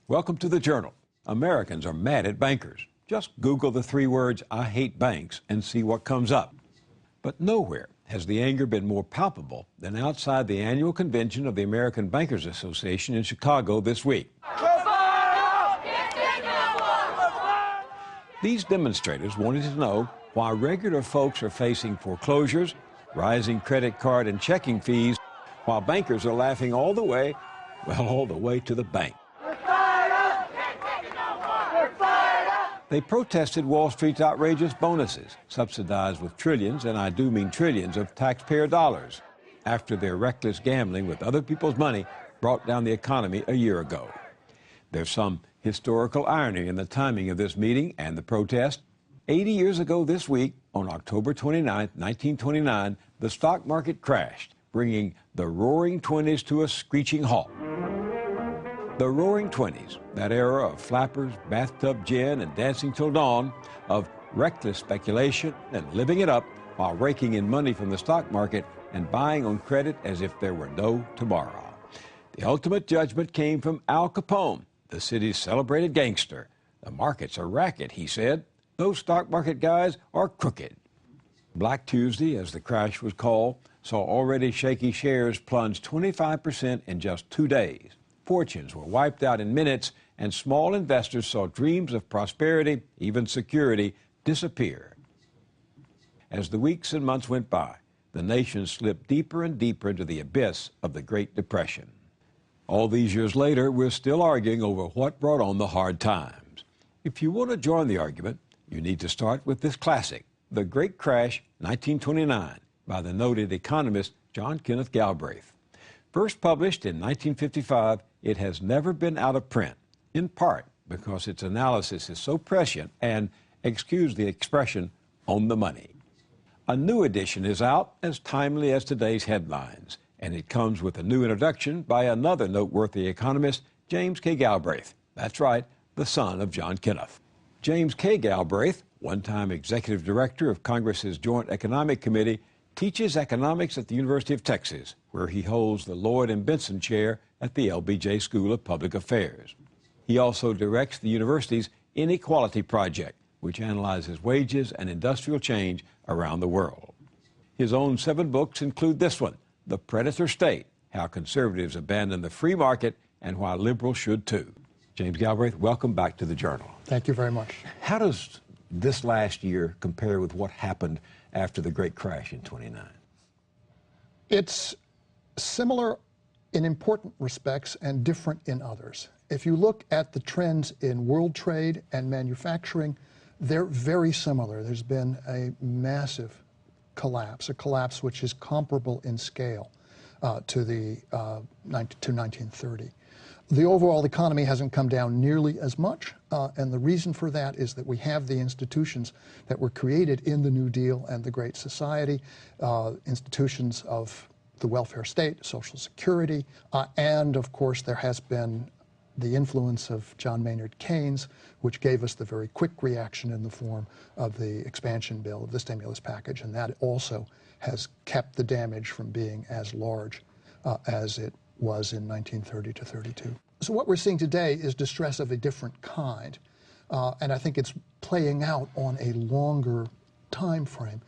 Welcome to the Journal. Americans are mad at bankers. Just Google the 3 words, "I hate banks," and see what comes up. But nowhere has the anger been more palpable than outside the annual convention of the American Bankers Association in Chicago this week. These demonstrators wanted to know why regular folks are facing foreclosures, rising credit card and checking fees, while bankers are laughing all the way to the bank. They protested Wall Street's outrageous bonuses, subsidized with trillions, and I do mean trillions, of taxpayer dollars, after their reckless gambling with other people's money brought down the economy a year ago. There's some historical irony in the timing of this meeting and the protest. 80 years ago this week, on October 29, 1929, the stock market crashed, bringing the Roaring Twenties to a screeching halt. The Roaring Twenties, that era of flappers, bathtub gin, and dancing till dawn, of reckless speculation and living it up while raking in money from the stock market and buying on credit as if there were no tomorrow. The ultimate judgment came from Al Capone, the city's celebrated gangster. "The market's a racket," he said. "Those stock market guys are crooked." Black Tuesday, as the crash was called, saw already shaky shares plunge 25% in just 2 days. Fortunes were wiped out in minutes, and small investors saw dreams of prosperity, even security, disappear. As the weeks and months went by, the nation slipped deeper and deeper into the abyss of the Great Depression. All these years later, we're still arguing over what brought on the hard times. If you want to join the argument, you need to start with this classic, The Great Crash, 1929, by the noted economist John Kenneth Galbraith. First published in 1955, it has never been out of print, in part because its analysis is so prescient and, excuse the expression, on the money. A new edition is out, as timely as today's headlines, and it comes with a new introduction by another noteworthy economist, James K. Galbraith. That's right, the son of John Kenneth. James K. Galbraith, one-time executive director of Congress's Joint Economic Committee, teaches economics at the University of Texas, where he holds the Lloyd and Benson Chair at the LBJ School of Public Affairs. He also directs the university's Inequality Project, which analyzes wages and industrial change around the world. His own 7 books include this one, The Predator State, How Conservatives Abandon the Free Market and Why Liberals Should Too. James Galbraith, welcome back to the Journal. Thank you very much. How does this last year compare with what happened after the Great Crash in '29? It's similar in important respects and different in others. If you look at the trends in world trade and manufacturing, they're very similar. There's been a massive collapse, a collapse which is comparable in scale to 1930. The overall economy hasn't come down nearly as much, and the reason for that is that we have the institutions that were created in the New Deal and the Great Society, institutions of the welfare state, Social Security, and of course there has been the influence of John Maynard Keynes, which gave us the very quick reaction in the form of the expansion bill, of the stimulus package, and that also has kept the damage from being as large as it was in 1930 to 32. So what we're seeing today is distress of a different kind, and I think it's playing out on a longer time frame.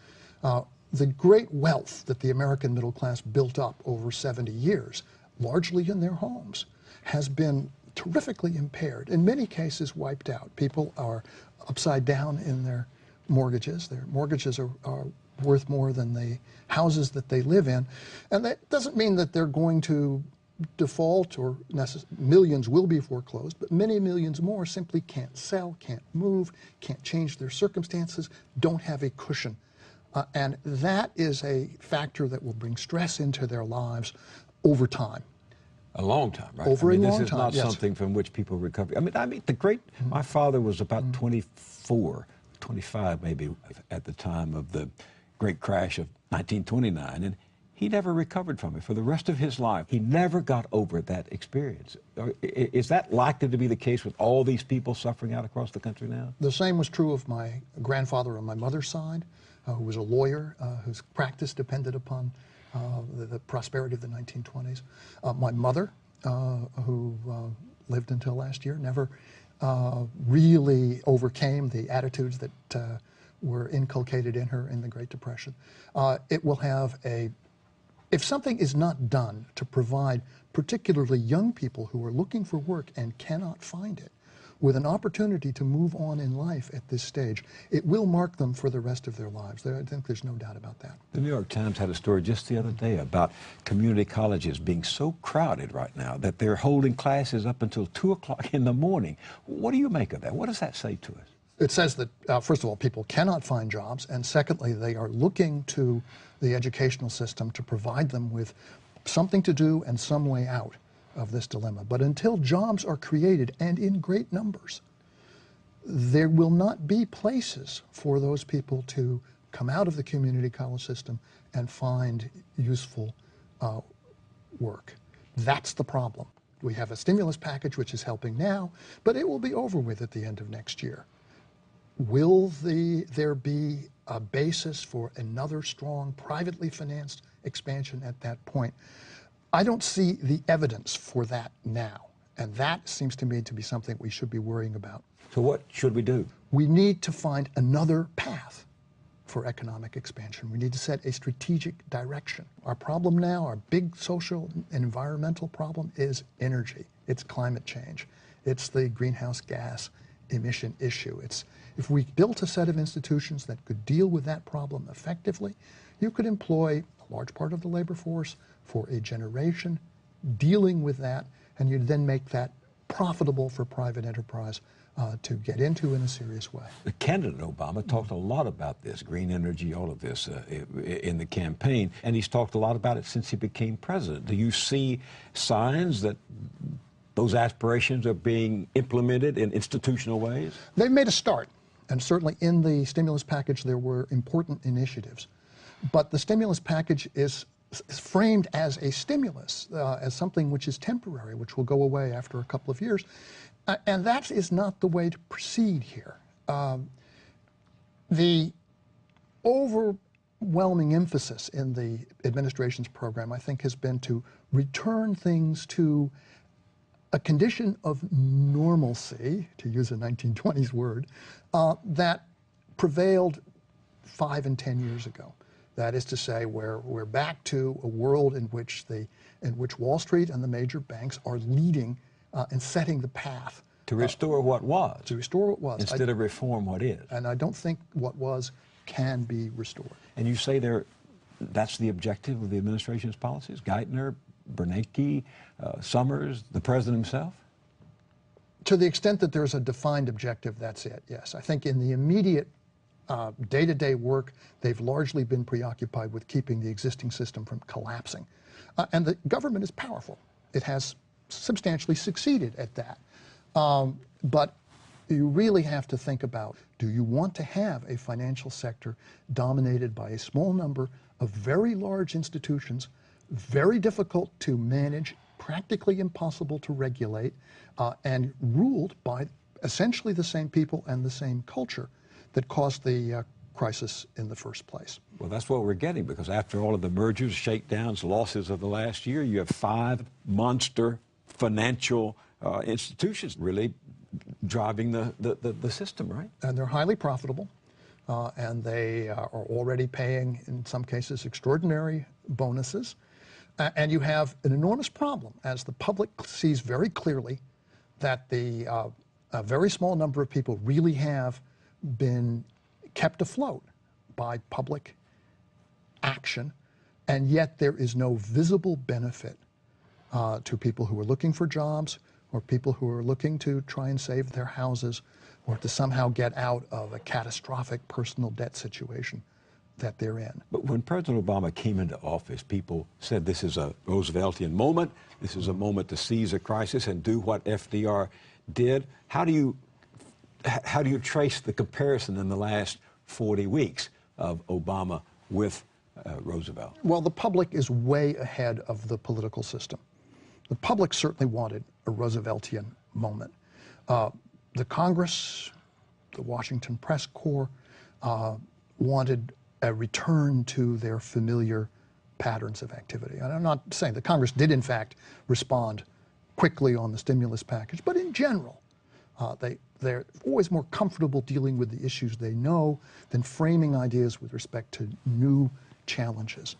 The great wealth that the American middle class built up over 70 years, largely in their homes, has been terrifically impaired, in many cases wiped out. People are upside down in their mortgages. Their mortgages are worth more than the houses that they live in, and that doesn't mean that they're going to default or millions will be foreclosed, but many millions more simply can't sell, can't move, can't change their circumstances, don't have a cushion. And that is a factor that will bring stress into their lives over time. A long time, right? Over a long time, this is not yes. something from which people recover. My father was about 24, 25 maybe, at the time of the Great Crash of 1929, and he never recovered from it for the rest of his life. He never got over that experience. Is that likely to be the case with all these people suffering out across the country now? The same was true of my grandfather on my mother's side, who was a lawyer, whose practice depended upon the prosperity of the 1920s. My mother, who lived until last year, never really overcame the attitudes that were inculcated in her in the Great Depression. It will have if something is not done to provide particularly young people who are looking for work and cannot find it, with an opportunity to move on in life at this stage, it will mark them for the rest of their lives. I think there's no doubt about that. The New York Times had a story just the other day about community colleges being so crowded right now that they're holding classes up until 2 o'clock in the morning. What do you make of that? What does that say to us? It says that, first of all, people cannot find jobs, and secondly, they are looking to the educational system to provide them with something to do and some way out of this dilemma. But until jobs are created, and in great numbers, there will not be places for those people to come out of the community college system and find useful work. That's the problem. We have a stimulus package which is helping now, but it will be over with at the end of next year. Will there be a basis for another strong, privately financed expansion at that point? I don't see the evidence for that now, and that seems to me to be something we should be worrying about. So what should we do? We need to find another path for economic expansion. We need to set a strategic direction. Our problem now, our big social and environmental problem, is energy. It's climate change. It's the greenhouse gas emission issue. If we built a set of institutions that could deal with that problem effectively, you could employ a large part of the labor force for a generation dealing with that, and you'd then make that profitable for private enterprise to get into in a serious way. The candidate Obama talked a lot about this, green energy, all of this in the campaign, and he's talked a lot about it since he became president. Do you see signs that those aspirations are being implemented in institutional ways? They've made a start, and certainly in the stimulus package there were important initiatives. But the stimulus package is framed as a stimulus, as something which is temporary, which will go away after a couple of years. And that is not the way to proceed here. The overwhelming emphasis in the administration's program, I think, has been to return things to a condition of normalcy, to use a 1920s word, that prevailed 5 and 10 years ago. That is to say, we're back to a world in which Wall Street and the major banks are leading and setting the path. To restore what was. To restore what was. Instead of reform what is. And I don't think what was can be restored. And you say that's the objective of the administration's policies? Geithner, Bernanke, Summers, the president himself? To the extent that there's a defined objective, that's it, yes. I think in the immediate day-to-day work, they've largely been preoccupied with keeping the existing system from collapsing. And the government is powerful. It has substantially succeeded at that. But you really have to think about, do you want to have a financial sector dominated by a small number of very large institutions, very difficult to manage, practically impossible to regulate, and ruled by essentially the same people and the same culture that caused the crisis in the first place? Well, that's what we're getting, because after all of the mergers, shakedowns, losses of the last year, you have 5 monster financial institutions really driving the system, right? And they're highly profitable, and they are already paying, in some cases, extraordinary bonuses. And you have an enormous problem, as the public sees very clearly that a very small number of people really have been kept afloat by public action, and yet there is no visible benefit to people who are looking for jobs, or people who are looking to try and save their houses, or to somehow get out of a catastrophic personal debt situation that they're in. But when President Obama came into office, people said this is a Rooseveltian moment, this is a moment to seize a crisis and do what FDR did. How do you trace the comparison in the last 40 weeks of Obama with Roosevelt? Well, the public is way ahead of the political system. The public certainly wanted a Rooseveltian moment. The Congress, the Washington Press Corps, wanted a return to their familiar patterns of activity. And I'm not saying the Congress did, in fact, respond quickly on the stimulus package, but in general, they're always more comfortable dealing with the issues they know than framing ideas with respect to new challenges.